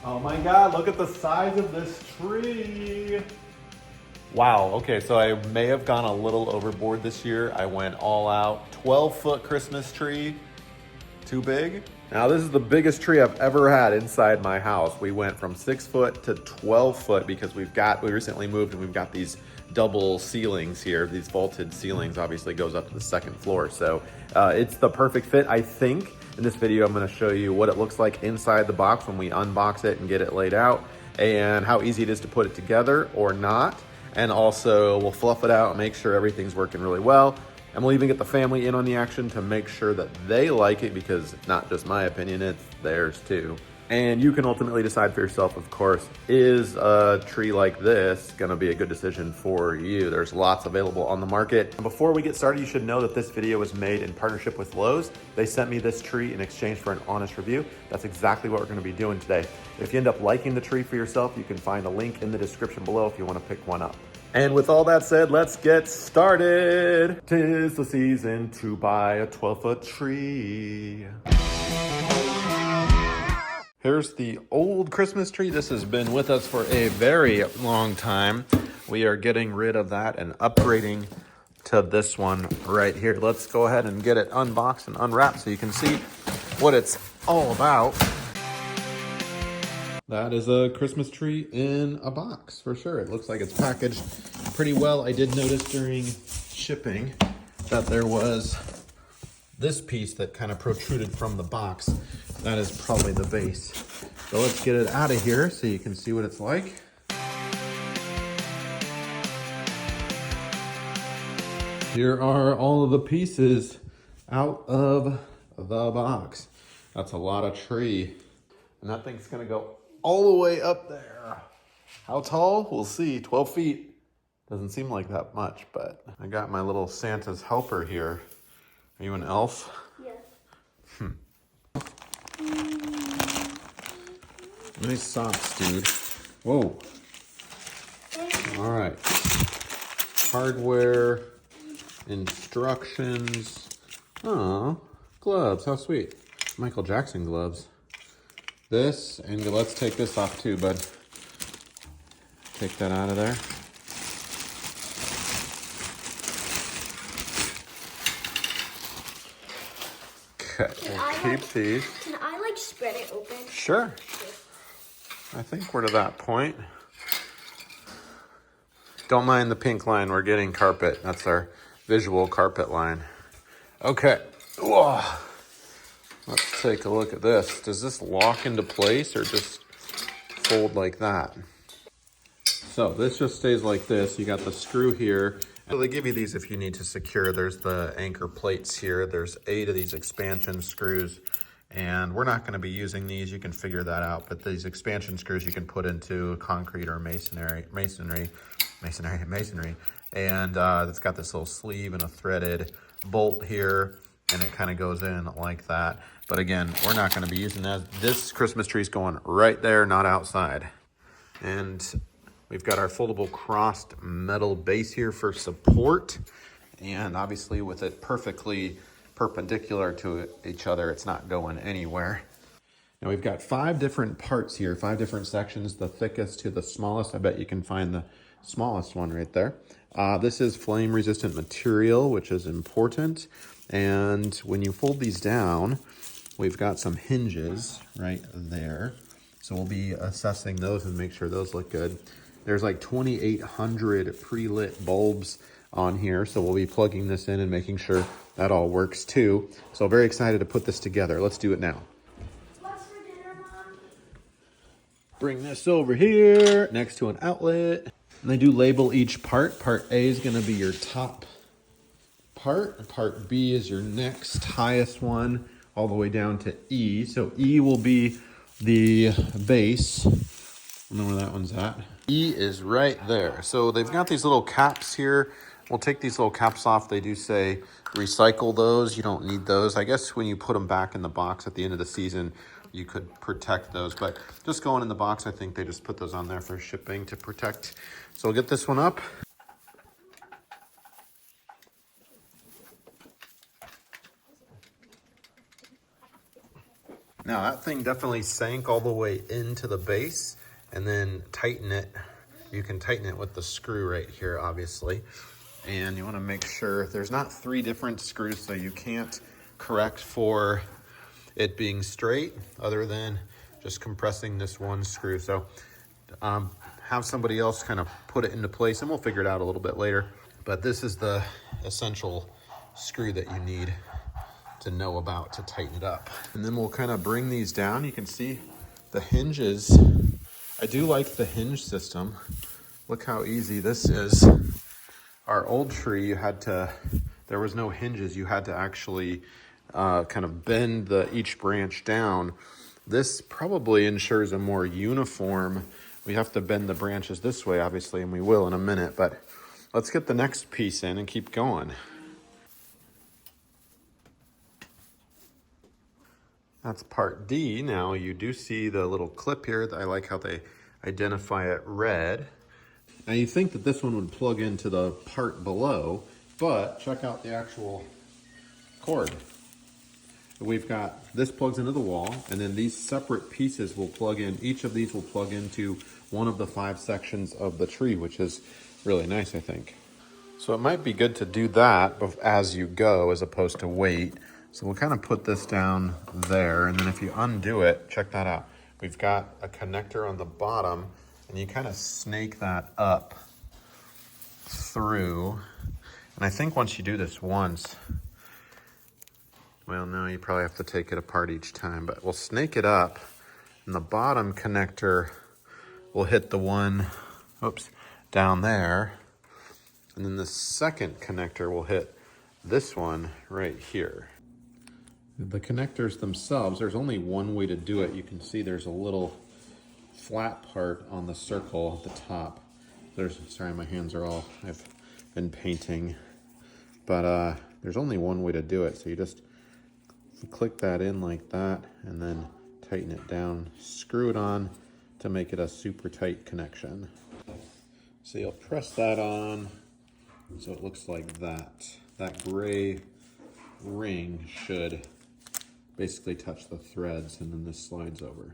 Oh my God, look at the size of this tree. Wow, okay, so I may have gone a little overboard this year. I went all out, 12-foot Christmas tree. Too big? Now this is the biggest tree I've ever had inside my house. We went from 6 foot to 12 foot because we recently moved and we've got these double ceilings here. These vaulted ceilings obviously goes up to the second floor. So it's the perfect fit, I think. In this video, I'm gonna show you what it looks like inside the box when we unbox it and get it laid out, and how easy it is to put it together or not. And also we'll fluff it out and make sure everything's working really well. And we'll even get the family in on the action to make sure that they like it, because it's not just my opinion, it's theirs too. And you can ultimately decide for yourself, of course, is a tree like this gonna be a good decision for you? There's lots available on the market. And before we get started, you should know that this video was made in partnership with Lowe's. They sent me this tree in exchange for an honest review. That's exactly what we're gonna be doing today. If you end up liking the tree for yourself, you can find a link in the description below if you wanna pick one up. And with all that said, let's get started. 'Tis the season to buy a 12-foot tree. Here's the old Christmas tree. This has been with us for a very long time. We are getting rid of that and upgrading to this one right here. Let's go ahead and get it unboxed and unwrapped so you can see what it's all about. That is a Christmas tree in a box for sure. It looks like it's packaged pretty well. I did notice during shipping that there was this piece that kind of protruded from the box. That is probably the base. So let's get it out of here so you can see what it's like. Here are all of the pieces out of the box. That's a lot of tree. And that thing's gonna go all the way up there. How tall? We'll see. 12 feet. Doesn't seem like that much, but I got my little Santa's helper here. Are you an elf? Yes. Nice socks, dude. Whoa. All right. Hardware, instructions. Oh, gloves. How sweet. Michael Jackson gloves. This, and let's take this off too, bud. Take that out of there. Okay, we'll keep these. Can I like spread it open? Sure. I think we're to that point. Don't mind the pink line, we're getting carpet. That's our visual carpet line. Okay. Whoa. Let's take a look at this. Does this lock into place or just fold like that? So this just stays like this. You got the screw here. So they give you these if you need to secure. There's the anchor plates here. There's 8 of these expansion screws. And we're not gonna be using these. You can figure that out. But these expansion screws you can put into concrete or masonry. And it's got this little sleeve and a threaded bolt here. And it kind of goes in like that. But again, we're not going to be using that. This Christmas tree is going right there, not outside. And we've got our foldable crossed metal base here for support. And obviously with it perfectly perpendicular to each other, it's not going anywhere. Now we've got 5 different parts here, 5 different sections, the thickest to the smallest. I bet you can find the smallest one right there. This is flame resistant material, which is important. And when you fold these down, we've got some hinges right there. So we'll be assessing those and make sure those look good. There's like 2,800 pre-lit bulbs on here. So we'll be plugging this in and making sure that all works too. So very excited to put this together. Let's do it now. What's for dinner, Mom? Bring this over here next to an outlet. And they do label each part. Part A is gonna be your top part. Part B is your next highest one, all the way down to E. So E will be the base. I don't know where that one's at. E is right there. So they've got these little caps here. We'll take these little caps off. They do say recycle those. You don't need those. I guess when you put them back in the box at the end of the season, you could protect those. But just going in the box, I think they just put those on there for shipping to protect. So we'll get this one up. Now that thing definitely sank all the way into the base, and then tighten it. You can tighten it with the screw right here, obviously. And you wanna make sure there's not 3 different screws, so you can't correct for it being straight other than just compressing this one screw. So have somebody else kind of put it into place, and we'll figure it out a little bit later. But this is the essential screw that you need to know about to tighten it up. And then we'll kind of bring these down. You can see the hinges. I do like the hinge system. Look how easy this is. Our old tree, there was no hinges. You had to actually kind of bend each branch down. This probably ensures a more uniform. We have to bend the branches this way, obviously, and we will in a minute, but let's get the next piece in and keep going. That's part D. Now you do see the little clip here. I like how they identify it red. Now you think that this one would plug into the part below, but check out the actual cord. We've got, this plugs into the wall, and then these separate pieces will plug in, each of these will plug into one of the 5 sections of the tree, which is really nice, I think. So it might be good to do that as you go, as opposed to wait. So we'll kind of put this down there, and then if you undo it, check that out. We've got a connector on the bottom, and you kind of snake that up through. And I think once you do this once, well, no, you probably have to take it apart each time, but we'll snake it up, and the bottom connector will hit the one, oops, down there, and then the second connector will hit this one right here. The connectors themselves, there's only one way to do it. You can see there's a little flat part on the circle at the top. Sorry, my hands are all, I've been painting, but there's only one way to do it. So you just click that in like that, and then tighten it down, screw it on to make it a super tight connection. So you'll press that on so it looks like that. That gray ring should basically touch the threads, and then this slides over.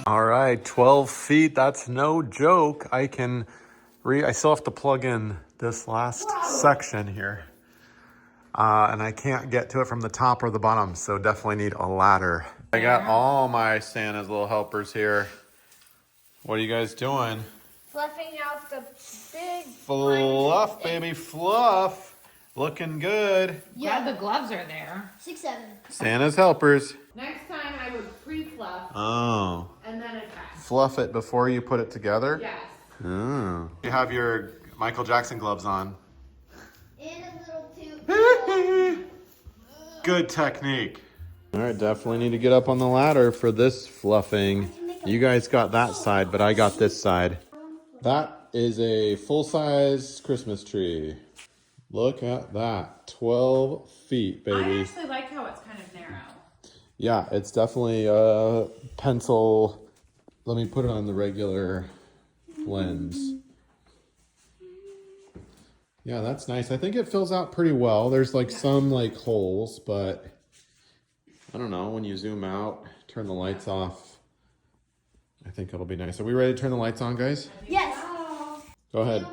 All right, 12 feet, that's no joke. I still have to plug in this last section here. And I can't get to it from the top or the bottom, so definitely need a ladder. I got all my Santa's little helpers here. What are you guys doing? Fluffing out the big Fluff, baby, fluff. Looking good. Yeah, the gloves are there. 6, 7. Santa's helpers. Next time I would pre-fluff Oh. and then attach. Fluff it before you put it together? Yes. Oh. You have your Michael Jackson gloves on. And a little tube. Good technique. All right, definitely need to get up on the ladder for this fluffing. You guys got that side, but I got this side. That is a full-size Christmas tree. Look at that, 12 feet, baby. I actually like how it's kind of narrow. Yeah, it's definitely a pencil. Let me put it on the regular lens. Yeah, that's nice. I think it fills out pretty well. There's like some like holes, but I don't know, when you zoom out, turn the lights off, I think it'll be nice. Are we ready to turn the lights on, guys? Yes. Go ahead.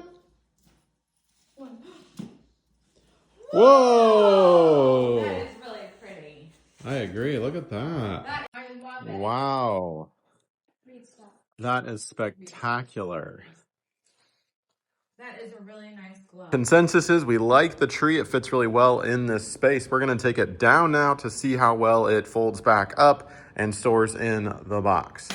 Whoa! That is really pretty. I agree. Look at that. I love it. Wow. That is spectacular. That is a really nice glove. Consensus is we like the tree. It fits really well in this space. We're going to take it down now to see how well it folds back up and stores in the box.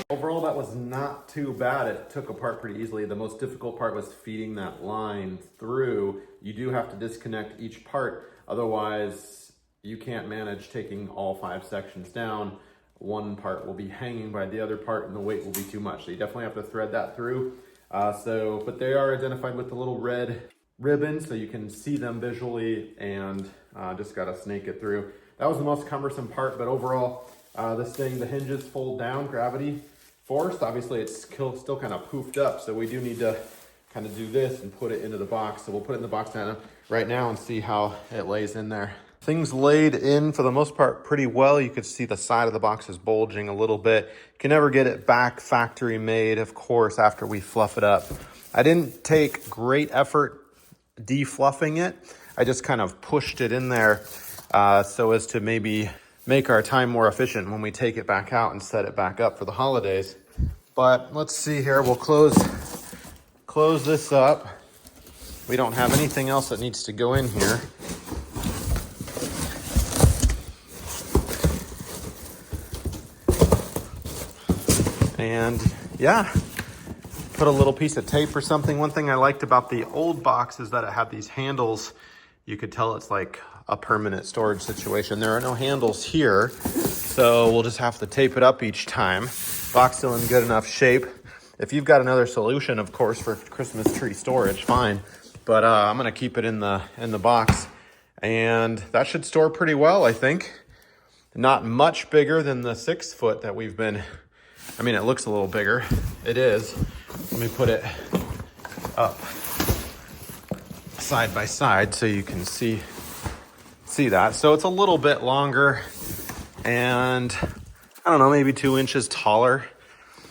Overall, that was not too bad. It took apart pretty easily. The most difficult part was feeding that line through. You do have to disconnect each part. Otherwise, you can't manage taking all 5 sections down one part will be hanging by the other part and the weight will be too much. So you definitely have to thread that through. But they are identified with the little red ribbon so you can see them visually, and just gotta snake it through. That was the most cumbersome part, but overall, this thing, the hinges fold down, gravity forced. Obviously it's still kind of poofed up, so we do need to kind of do this and put it into the box. So we'll put it in the box right now and see how it lays in there. Things laid in for the most part pretty well. You could see the side of the box is bulging a little bit. You can never get it back factory made, of course, after we fluff it up. I didn't take great effort de-fluffing it. I just kind of pushed it in there so as to maybe make our time more efficient when we take it back out and set it back up for the holidays. But let's see here, we'll close this up. We don't have anything else that needs to go in here. And yeah, put a little piece of tape or something. One thing I liked about the old box is that it had these handles. You could tell it's like a permanent storage situation. There are no handles here, so we'll just have to tape it up each time. Box still in good enough shape. If you've got another solution, of course, for Christmas tree storage, fine. But I'm gonna keep it in the box, and that should store pretty well, I think. Not much bigger than the 6 foot that we've been. I mean, it looks a little bigger. It is. Let me put it up side by side so you can see that. So it's a little bit longer and I don't know, maybe 2 inches taller.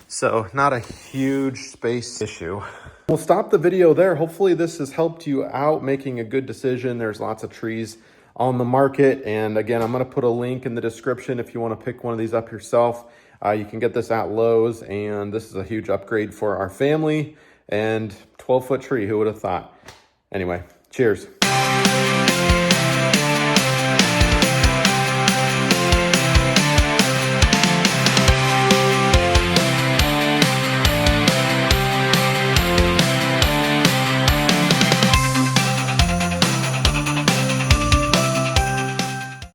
So not a huge space issue. We'll stop the video there. Hopefully this has helped you out making a good decision. There's lots of trees on the market. And again, I'm gonna put a link in the description if you wanna pick one of these up yourself. You can get this at Lowe's, and this is a huge upgrade for our family. And 12-foot tree, who would have thought? Anyway, cheers.